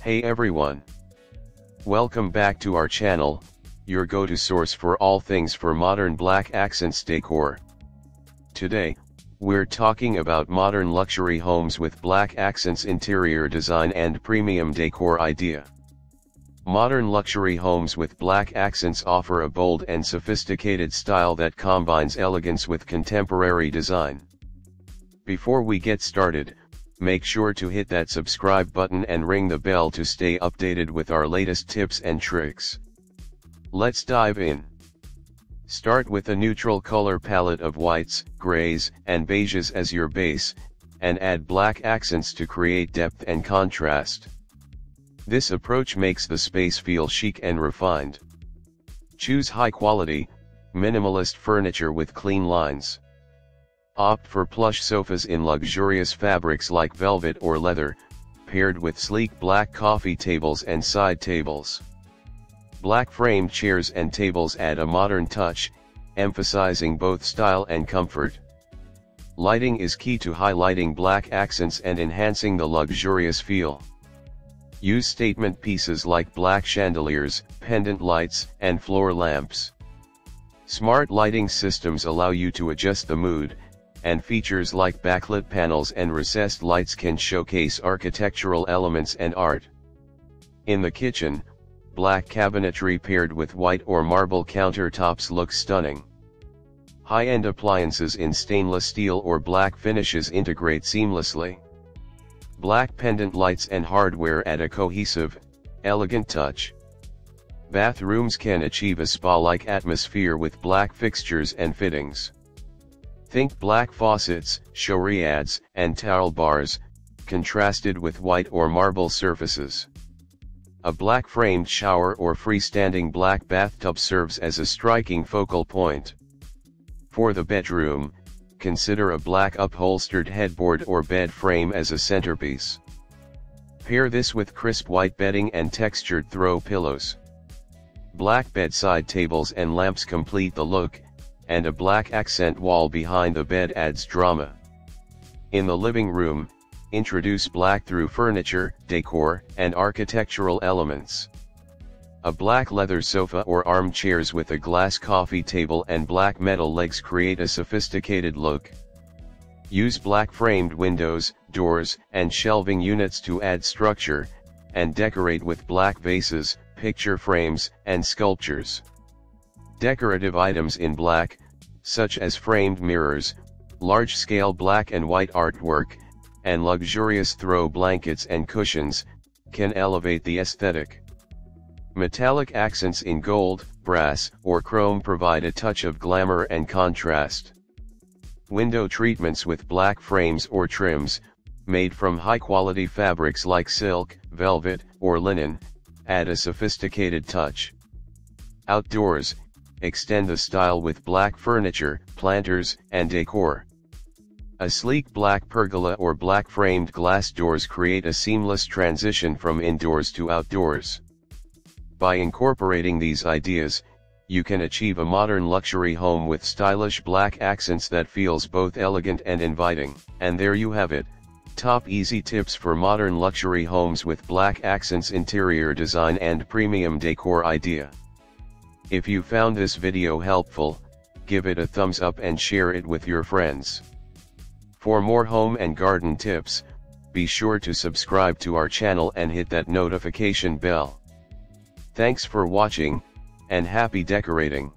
Hey everyone! Welcome back to our channel, your go-to source for all things for modern black accents decor. Today, we're talking about modern luxury homes with black accents interior design and premium decor idea. Modern luxury homes with black accents offer a bold and sophisticated style that combines elegance with contemporary design. Before we get started, make sure to hit that subscribe button and ring the bell to stay updated with our latest tips and tricks. Let's dive in. Start with a neutral color palette of whites, grays, and beiges as your base, and add black accents to create depth and contrast. This approach makes the space feel chic and refined. Choose high-quality, minimalist furniture with clean lines. Opt for plush sofas in luxurious fabrics like velvet or leather, paired with sleek black coffee tables and side tables. Black framed chairs and tables add a modern touch, emphasizing both style and comfort. Lighting is key to highlighting black accents and enhancing the luxurious feel. Use statement pieces like black chandeliers, pendant lights, and floor lamps. Smart lighting systems allow you to adjust the mood, and features like backlit panels and recessed lights can showcase architectural elements and art. In the kitchen, black cabinetry paired with white or marble countertops looks stunning. High-end appliances in stainless steel or black finishes integrate seamlessly. Black pendant lights and hardware add a cohesive, elegant touch. Bathrooms can achieve a spa-like atmosphere with black fixtures and fittings. Think black faucets, showriads, and towel bars, contrasted with white or marble surfaces. A black framed shower or freestanding black bathtub serves as a striking focal point. For the bedroom, consider a black upholstered headboard or bed frame as a centerpiece. Pair this with crisp white bedding and textured throw pillows. Black bedside tables and lamps complete the look, and a black accent wall behind the bed adds drama. In the living room, introduce black through furniture, decor, and architectural elements. A black leather sofa or armchairs with a glass coffee table and black metal legs create a sophisticated look. Use black framed windows, doors, and shelving units to add structure, and decorate with black vases, picture frames, and sculptures. Decorative items in black, such as framed mirrors, large-scale black and white artwork, and luxurious throw blankets and cushions, can elevate the aesthetic. Metallic accents in gold, brass, or chrome provide a touch of glamour and contrast. Window treatments with black frames or trims, made from high-quality fabrics like silk, velvet, or linen, add a sophisticated touch. Outdoors, extend the style with black furniture, planters, and decor. A sleek black pergola or black framed glass doors create a seamless transition from indoors to outdoors. By incorporating these ideas, you can achieve a modern luxury home with stylish black accents that feels both elegant and inviting. And there you have it, top easy tips for modern luxury homes with black accents interior design and premium decor idea. If you found this video helpful, give it a thumbs up and share it with your friends. For more home and garden tips, be sure to subscribe to our channel and hit that notification bell. Thanks for watching, and happy decorating.